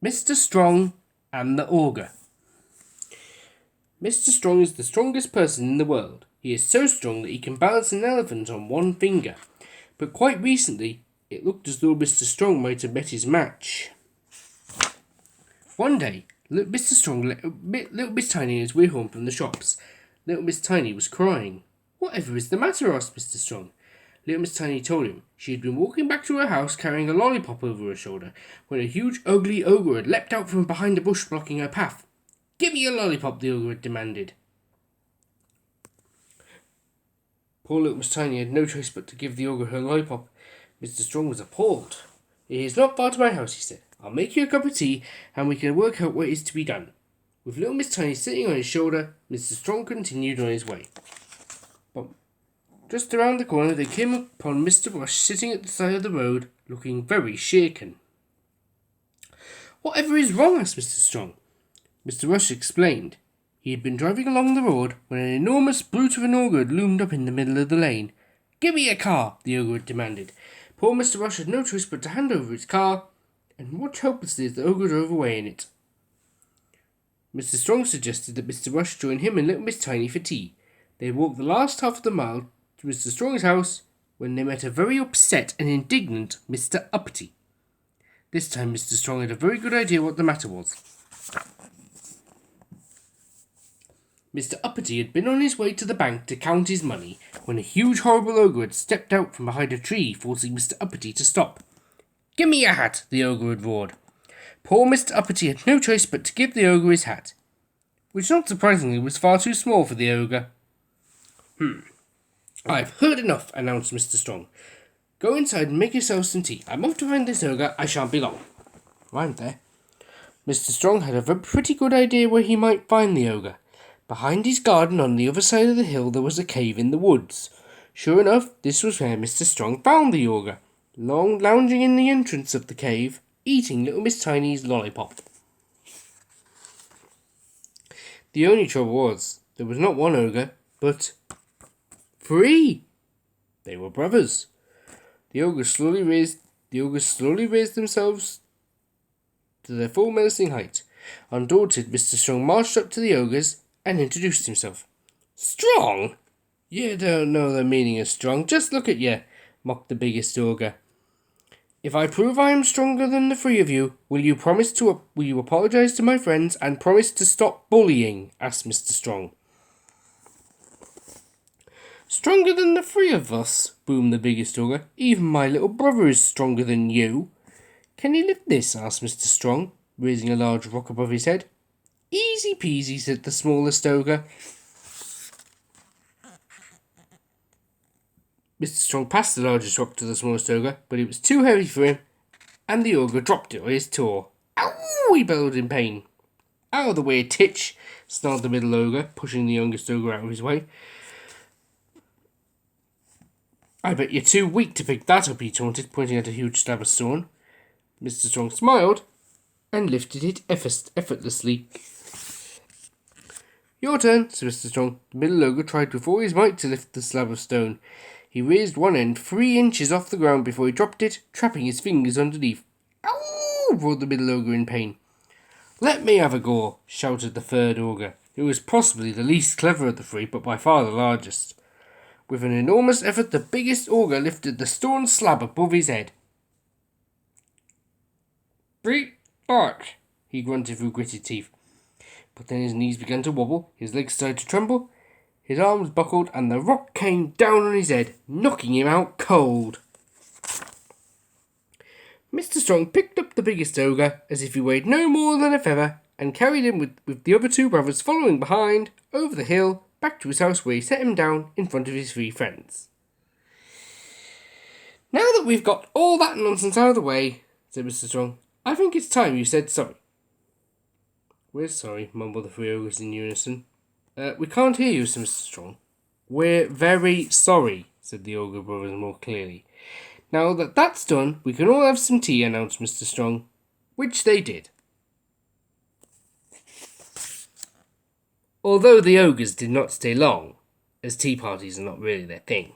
Mr. Strong and the Ogre. Mr. Strong is the strongest person in the world. He is so strong that he can balance an elephant on one finger. But quite recently, it looked as though Mr. Strong might have met his match. One day, Mr. Strong let little Miss Tiny on his way home from the shops. Little Miss Tiny was crying. "Whatever is the matter?" asked Mr. Strong. Little Miss Tiny told him she had been walking back to her house carrying a lollipop over her shoulder when a huge ugly ogre had leapt out from behind a bush blocking her path. "Give me your lollipop," the ogre had demanded. Poor little Miss Tiny had no choice but to give the ogre her lollipop. Mr. Strong was appalled. "It is not far to my house," he said. "I'll make you a cup of tea and we can work out what is to be done." With little Miss Tiny sitting on his shoulder, Mr. Strong continued on his way. But just around the corner they came upon Mr. Rush sitting at the side of the road, looking very shaken. "Whatever is wrong?" asked Mr. Strong. Mr. Rush explained. He had been driving along the road when an enormous brute of an ogre had loomed up in the middle of the lane. "Give me a car," the ogre had demanded. Poor Mr. Rush had no choice but to hand over his car and watch helplessly as the ogre drove away in it. Mr. Strong suggested that Mr. Rush join him and little Miss Tiny for tea. They had walked the last half of the mile to Mr. Strong's house when they met a very upset and indignant Mr. Uppity. This time Mr. Strong had a very good idea what the matter was. Mr. Uppity had been on his way to the bank to count his money when a huge horrible ogre had stepped out from behind a tree, forcing Mr. Uppity to stop. "Give me your hat," the ogre had roared. Poor Mr. Uppity had no choice but to give the ogre his hat, which not surprisingly was far too small for the ogre. "I've heard enough," announced Mr. Strong. "Go inside and make yourself some tea. I'm off to find this ogre. I shan't be long." Rhymed there. Mr. Strong had a pretty good idea where he might find the ogre. Behind his garden on the other side of the hill there was a cave in the woods. Sure enough, this was where Mr. Strong found the ogre, lounging in the entrance of the cave, eating little Miss Tiny's lollipop. The only trouble was, there was not one ogre, but 3. They were brothers. The ogres slowly raised themselves to their full menacing height. Undaunted, Mr. Strong marched up to the ogres and introduced himself. "Strong? You don't know the meaning of strong. Just look at you," mocked the biggest ogre. "If I prove I am stronger than the 3 of you, will you apologize to my friends and promise to stop bullying?" asked Mr. Strong. "Stronger than the 3 of us?" boomed the biggest ogre. "Even my little brother is stronger than you." "Can you lift this?" asked Mr. Strong, raising a large rock above his head. "Easy peasy," said the smallest ogre. Mr. Strong passed the largest rock to the smallest ogre, but it was too heavy for him, and the ogre dropped it on his toe. "Ow!" he bellowed in pain. "Out of the way, Titch!" snarled the middle ogre, pushing the youngest ogre out of his way. "I bet you're too weak to pick that up," he taunted, pointing at a huge slab of stone. Mr. Strong smiled and lifted it effortlessly. "Your turn," said Mr. Strong. The middle ogre tried with all his might to lift the slab of stone. He raised one end 3 inches off the ground before he dropped it, trapping his fingers underneath. "Ow!" roared the middle ogre in pain. "Let me have a go," shouted the third ogre, who was possibly the least clever of the 3, but by far the largest. With an enormous effort, the biggest ogre lifted the stone slab above his head. "Beat back," he grunted through gritted teeth. But then his knees began to wobble, his legs started to tremble, his arms buckled, and the rock came down on his head, knocking him out cold. Mr. Strong picked up the biggest ogre as if he weighed no more than a feather and carried him with the other 2 brothers following behind, over the hill, back to his house where he set him down in front of his 3 friends. "Now that we've got all that nonsense out of the way," said Mr. Strong, "I think it's time you said sorry." "We're sorry," mumbled the 3 ogres in unison. "We can't hear you," said Mr. Strong. "We're very sorry," said the ogre brothers more clearly. "Now that that's done, we can all have some tea," announced Mr. Strong, which they did. Although the ogres did not stay long, as tea parties are not really their thing.